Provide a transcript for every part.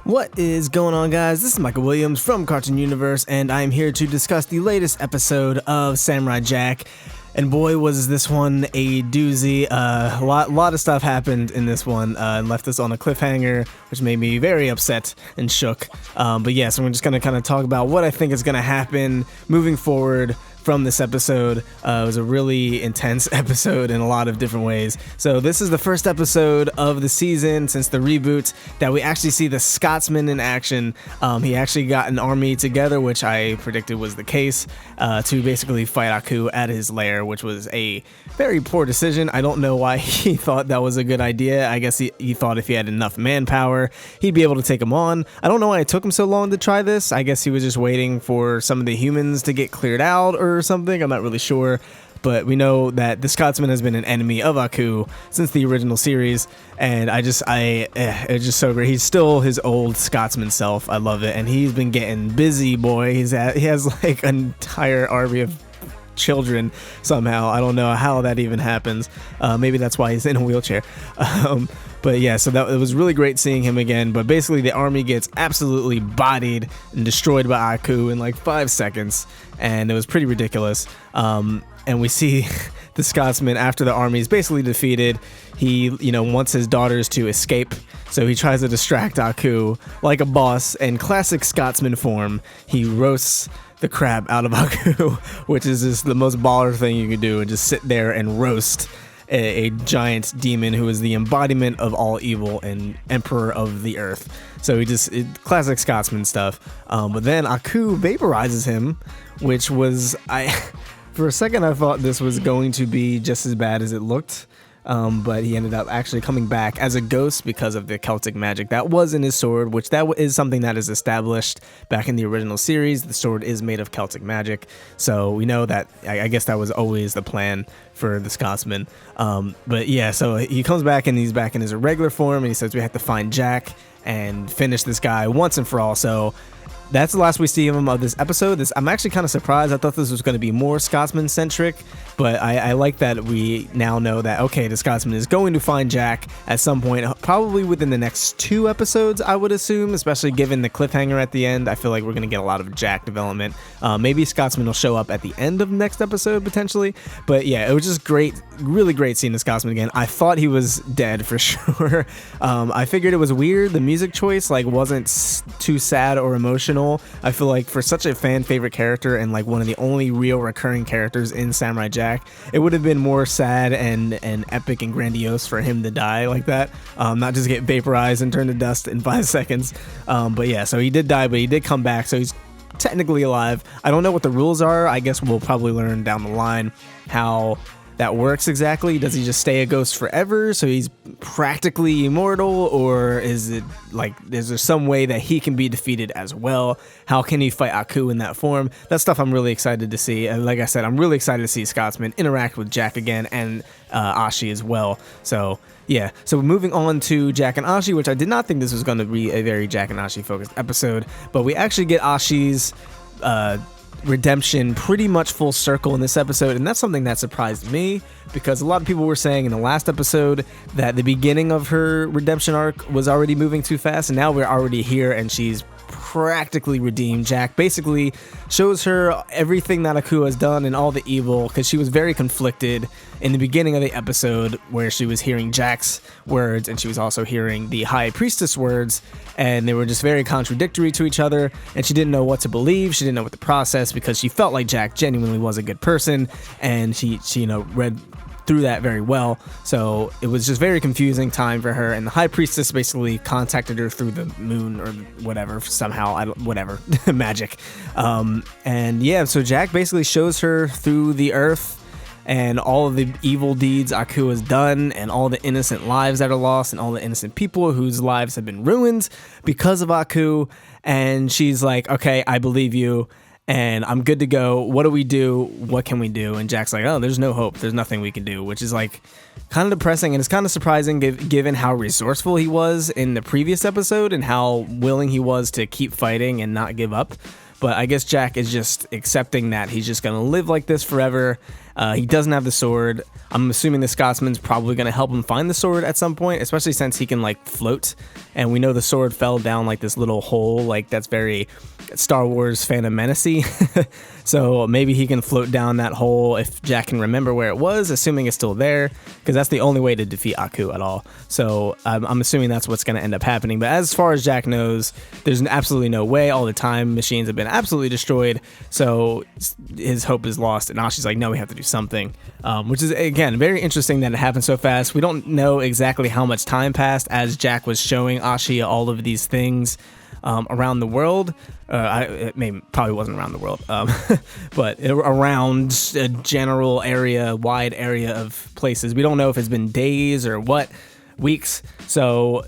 What is going on, guys? This is Michael Williams from Cartoon Universe, and I'm here to discuss the latest episode of Samurai Jack. And boy, was this one a doozy. A lot of stuff happened in this one and left us on a cliffhanger, which made me very upset and shook. But yeah, so we're just going to kind of talk about what I think is going to happen moving forward from this episode. It was a really intense episode in a lot of different ways. So this is the first episode of the season since the reboot that we actually see the Scotsman in action. He actually got an army together, which I predicted was the case, to basically fight Aku at his lair, which was a very poor decision. I don't know why he thought that was a good idea. I guess he thought if he had enough manpower, he'd be able to take him on. I don't know why it took him so long to try this. I guess he was just waiting for some of the humans to get cleared out or something. I'm not really sure, but we know that the Scotsman has been an enemy of Aku since the original series, and it's just so great. He's still his old Scotsman self. I love it, and he's been getting busy, boy. He has like an entire army of children somehow. I don't know how that even happens. Maybe that's why he's in a wheelchair. But yeah, so it was really great seeing him again. But basically, the army gets absolutely bodied and destroyed by Aku in like 5 seconds, and it was pretty ridiculous. And we see the Scotsman, after the army is basically defeated, he wants his daughters to escape, so he tries to distract Aku like a boss. In classic Scotsman form, he roasts the crap out of Aku, which is just the most baller thing you can do, and just sit there and roast a giant demon who is the embodiment of all evil and emperor of the earth. So classic Scotsman stuff. But then Aku vaporizes him, which was, for a second I thought this was going to be just as bad as it looked. But he ended up actually coming back as a ghost because of the Celtic magic that was in his sword, which that is something that is established back in the original series. The sword is made of Celtic magic, so we know that. I guess that was always the plan for the Scotsman. But yeah, so he comes back and he's back in his irregular form, and he says we have to find Jack and finish this guy once and for all. So that's the last we see of him of this episode. I'm actually kind of surprised. I thought this was going to be more Scotsman-centric, but I like that we now know that, okay, the Scotsman is going to find Jack at some point, probably within the next 2 episodes, I would assume, especially given the cliffhanger at the end. I feel like we're going to get a lot of Jack development. Maybe Scotsman will show up at the end of next episode, potentially. But yeah, it was just great, really great seeing the Scotsman again. I thought he was dead for sure. I figured it was weird. The music choice wasn't too sad or emotional. I feel like for such a fan favorite character and like one of the only real recurring characters in Samurai Jack, it would have been more sad and epic and grandiose for him to die like that, not just get vaporized and turn to dust in 5 seconds. But yeah, so he did die, but he did come back, so he's technically alive. I don't know what the rules are. I guess we'll probably learn down the line how that works exactly. Does he just stay a ghost forever, so he's practically immortal, or is there some way that he can be defeated as well? How can he fight Aku in that form? That stuff I'm really excited to see, and like I said, I'm really excited to see Scotsman interact with Jack again, and Ashi as well. So yeah, so moving on to Jack and Ashi, which I did not think this was going to be a very Jack and Ashi focused episode, but we actually get Ashi's redemption pretty much full circle in this episode, and that's something that surprised me, because a lot of people were saying in the last episode that the beginning of her redemption arc was already moving too fast, and now we're already here and she's practically redeemed. Jack basically shows her everything that Aku has done and all the evil, because she was very conflicted in the beginning of the episode where she was hearing Jack's words and she was also hearing the High Priestess words, and they were just very contradictory to each other, and she didn't know what to believe. She didn't know what to process, because she felt like Jack genuinely was a good person, and she read through that very well. So it was just very confusing time for her, and the High Priestess basically contacted her through the moon or whatever, somehow, whatever, magic. And yeah, so Jack basically shows her through the earth and all of the evil deeds Aku has done, and all the innocent lives that are lost, and all the innocent people whose lives have been ruined because of Aku. And she's like, okay, I believe you, and I'm good to go. What do we do? What can we do? And Jack's like, oh, there's no hope. There's nothing we can do, which is like kind of depressing, and it's kind of surprising given how resourceful he was in the previous episode and how willing he was to keep fighting and not give up. But I guess Jack is just accepting that he's just going to live like this forever, He doesn't have the sword. I'm assuming the Scotsman's probably going to help him find the sword at some point, especially since he can like float. And we know the sword fell down like this little hole, like that's very Star Wars Phantom Menace-y. So maybe he can float down that hole if Jack can remember where it was, assuming it's still there, because that's the only way to defeat Aku at all. So I'm assuming that's what's going to end up happening. But as far as Jack knows, there's absolutely no way. All the time machines have been absolutely destroyed, so his hope is lost. And Ashi's like, no, we have to do something, which is, again, very interesting that it happened so fast. We don't know exactly how much time passed as Jack was showing Ashi all of these things around the world. It probably wasn't around the world, but around a general area, wide area of places. We don't know if it's been days or what, weeks. So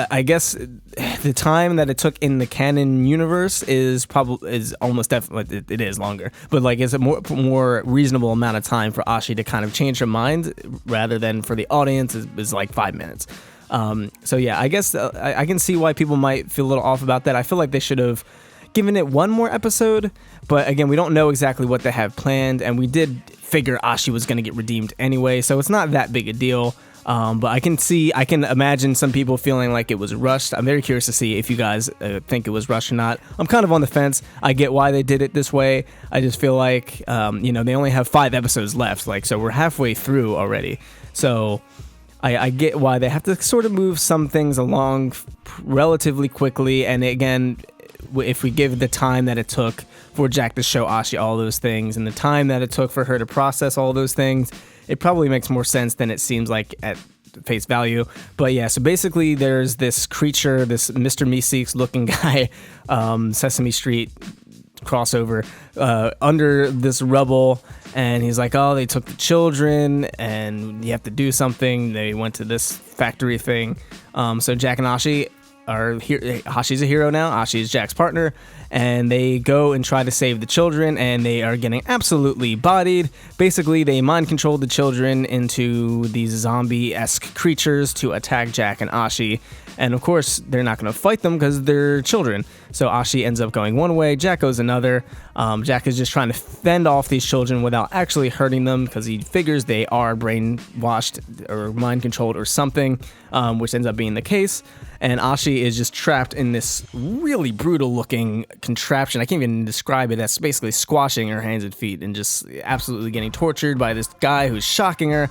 I guess the time that it took in the canon universe is almost definitely, it is longer, but like it's a more reasonable amount of time for Ashi to kind of change her mind, rather than for the audience is like 5 minutes. So yeah, I guess I can see why people might feel a little off about that. I feel like they should have given it one more episode, but again, we don't know exactly what they have planned, and we did figure Ashi was going to get redeemed anyway, so it's not that big a deal. But I can imagine some people feeling like it was rushed. I'm very curious to see if you guys think it was rushed or not. I'm kind of on the fence. I get why they did it this way. I just feel like, they only have 5 episodes left, so we're halfway through already. So I get why they have to sort of move some things along relatively quickly. And again, if we give the time that it took for Jack to show Ashi all those things, and the time that it took for her to process all those things, it probably makes more sense than it seems like at face value. But yeah, so basically there's this creature, this Mr. Meeseeks looking guy, Sesame Street crossover, under this rubble, and he's like, oh, they took the children and you have to do something. They went to this factory thing. So Jack and Ashi are here. Ashi's a hero now. Ashi is Jack's partner, and they go and try to save the children, and they are getting absolutely bodied. Basically, they mind controlled the children into these zombie-esque creatures to attack Jack and Ashi. And of course, they're not going to fight them because they're children. So Ashi ends up going one way, Jack goes another. Jack is just trying to fend off these children without actually hurting them, because he figures they are brainwashed or mind controlled or something, which ends up being the case. And Ashi is just trapped in this really brutal looking contraption. I can't even describe it. That's basically squashing her hands and feet and just absolutely getting tortured by this guy who's shocking her.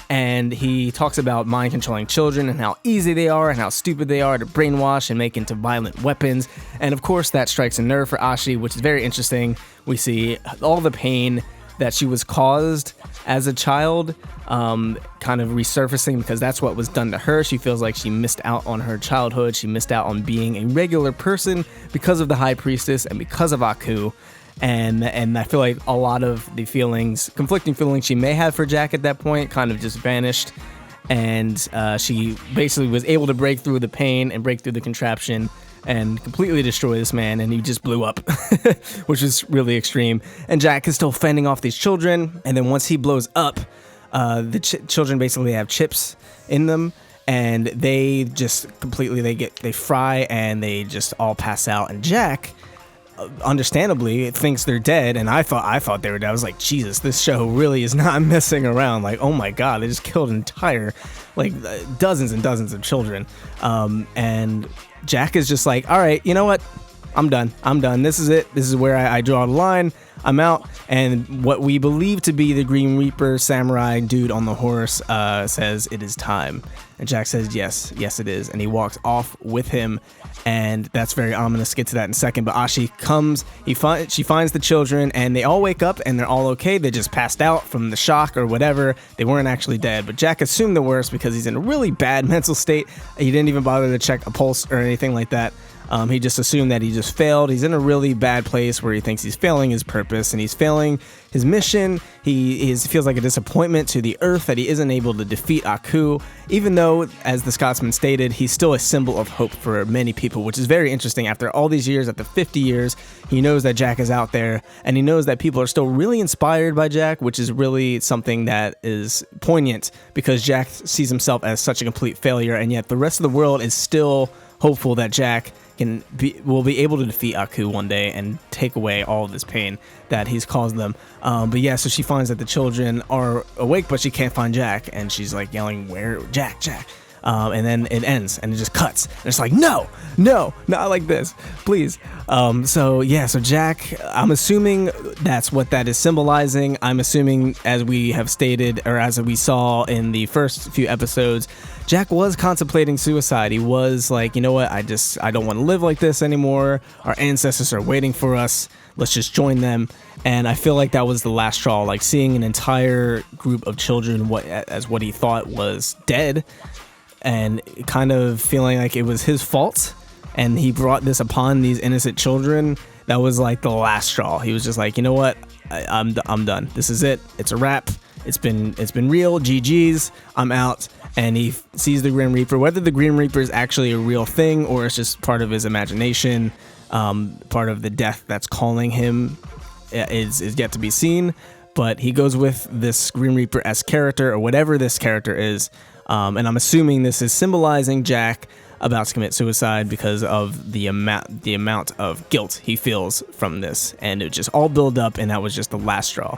And he talks about mind controlling children and how easy they are and how stupid they are to brainwash and make into violent weapons. And of course, that strikes a nerve for Ashi, which is very interesting. We see all the pain that she was caused as a child kind of resurfacing, because that's what was done to her. She feels like she missed out on her childhood. She missed out on being a regular person because of the High Priestess and because of Aku. And I feel like a lot of the conflicting feelings she may have for Jack at that point kind of just vanished. And she basically was able to break through the pain and break through the contraption and completely destroy this man, and he just blew up, which is really extreme. And Jack is still fending off these children, and then once he blows up, the children basically have chips in them, and they just completely, they fry, and they just all pass out. And Jack, understandably, thinks they're dead, and I thought they were dead. I was like, Jesus, this show really is not messing around. Like, oh my God, they just killed entire, dozens and dozens of children. And Jack is just like, all right, you know what? I'm done. This is it. This is where I draw the line. I'm out. And what we believe to be the Green Reaper samurai dude on the horse says it is time. And Jack says, yes, it is. And he walks off with him. And that's very ominous. Get to that in a second. But Ashi comes, she finds the children, and they all wake up, and they're all okay. They just passed out from the shock or whatever. They weren't actually dead. But Jack assumed the worst because he's in a really bad mental state. He didn't even bother to check a pulse or anything like that. He just assumed that he just failed. He's in a really bad place where he thinks he's failing his purpose and he's failing his mission. He feels like a disappointment to the Earth that he isn't able to defeat Aku, even though, as the Scotsman stated, he's still a symbol of hope for many people, which is very interesting. After all these years, after 50 years, he knows that Jack is out there, and he knows that people are still really inspired by Jack, which is really something that is poignant, because Jack sees himself as such a complete failure, and yet the rest of the world is still hopeful that Jack will be able to defeat Aku one day and take away all of this pain that he's caused them. But yeah, so she finds that the children are awake, but she can't find Jack, and she's like yelling, "Where, Jack, Jack?" And then it ends, and it just cuts. And it's like, no, not like this, please. So Jack, I'm assuming that's what that is symbolizing. I'm assuming, as we have stated, or as we saw in the first few episodes, Jack was contemplating suicide. He was like, you know what, I don't want to live like this anymore. Our ancestors are waiting for us. Let's just join them. And I feel like that was the last straw, like seeing an entire group of children as what he thought was dead, and kind of feeling like it was his fault, and he brought this upon these innocent children. That was like the last straw. He was just like, you know what, I'm done. This is it. It's a wrap. It's been real. GG's. I'm out. And he sees the Grim Reaper. Whether the Grim Reaper is actually a real thing or it's just part of his imagination, part of the death that's calling him, is yet to be seen. But he goes with this Grim Reaper-esque character, or whatever this character is. And I'm assuming this is symbolizing Jack about to commit suicide because of the amount of guilt he feels from this, and it just all built up, and that was just the last straw.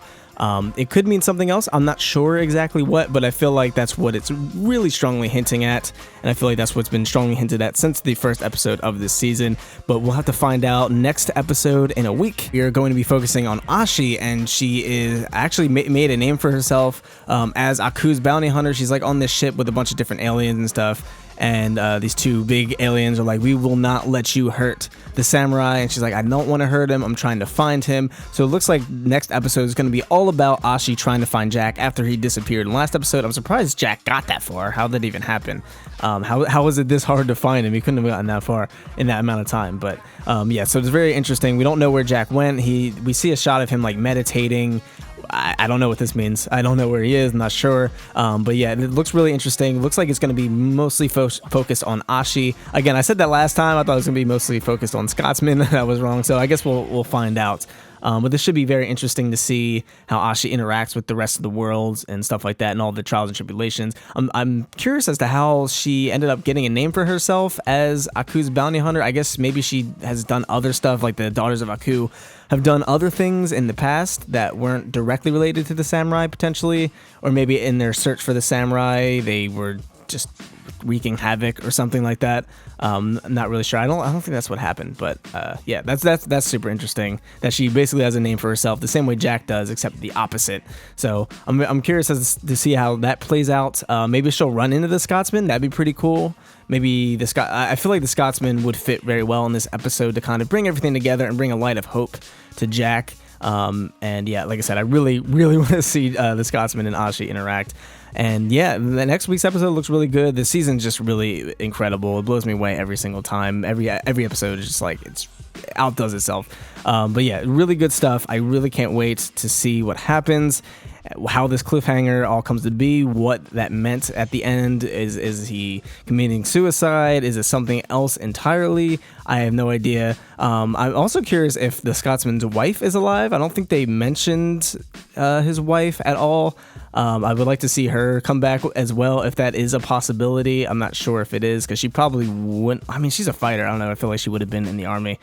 It could mean something else. I'm not sure exactly what, but I feel like that's what it's really strongly hinting at, and I feel like that's what's been strongly hinted at since the first episode of this season. But we'll have to find out next episode in a week. We are going to be focusing on Ashi, and she is actually made a name for herself as Aku's bounty hunter. She's like on this ship with a bunch of different aliens and stuff. And these two big aliens are like, we will not let you hurt the samurai. And she's like, I don't want to hurt him. I'm trying to find him. So it looks like next episode is going to be all about Ashi trying to find Jack after he disappeared. In the last episode, I'm surprised Jack got that far. How did that even happen? How was it this hard to find him? He couldn't have gotten that far in that amount of time. But yeah, so it's very interesting. We don't know where Jack went. We see a shot of him like meditating. I don't know what this means. I don't know where he is. I'm not sure. But yeah, it looks really interesting. It looks like it's going to be mostly focused on Ashi. Again, I said that last time. I thought it was going to be mostly focused on Scotsman. That was wrong. So I guess we'll find out. But this should be very interesting to see how Ashi interacts with the rest of the world and stuff like that, and all the trials and tribulations. I'm curious as to how she ended up getting a name for herself as Aku's bounty hunter. I guess maybe she has done other stuff, like the Daughters of Aku have done other things in the past that weren't directly related to the samurai, potentially, or maybe in their search for the samurai they were just wreaking havoc or something like that. I'm not really sure. I don't think that's what happened, but yeah, that's super interesting that she basically has a name for herself the same way Jack does, except the opposite. So I'm curious to see how that plays out. Maybe she'll run into the Scotsman. That'd be pretty cool. Maybe I feel like the Scotsman would fit very well in this episode to kind of bring everything together and bring a light of hope to Jack. And yeah, like I said, I really want to see the Scotsman and Ashi interact. And yeah, the next week's episode looks really good. The season's just really incredible. It blows me away every single time. Every episode is just like it's outdoes itself. But yeah, really good stuff. I really can't wait to see what happens, how this cliffhanger all comes to be, what that meant at the end. Is he committing suicide? Is it something else entirely? I have no idea. I'm also curious if the Scotsman's wife is alive. I don't think they mentioned his wife at all. I would like to see her come back as well, if that is a possibility. I'm not sure if it is, because she probably wouldn't. I mean, she's a fighter. I don't know. I feel like she would have been in the army.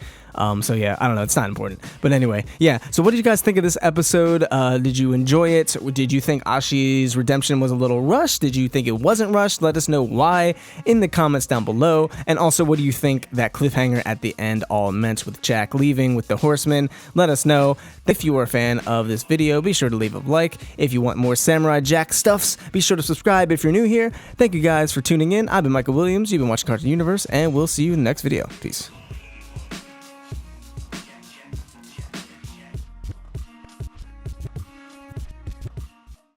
So yeah, I don't know. It's not important. But anyway, yeah. So what did you guys think of this episode? Did you enjoy it? Did you think Ashi's redemption was a little rushed? Did you think it wasn't rushed? Let us know why in the comments down below. And also, what do you think that cliffhanger at the end all meant with Jack leaving with the horsemen? Let us know. If you are a fan of this video, be sure to leave a like. If you want more Samurai Jack stuffs, be sure to subscribe if you're new here. Thank you guys for tuning in. I've been Michael Williams. You've been watching Cartoon Universe, and we'll see you in the next video. Peace.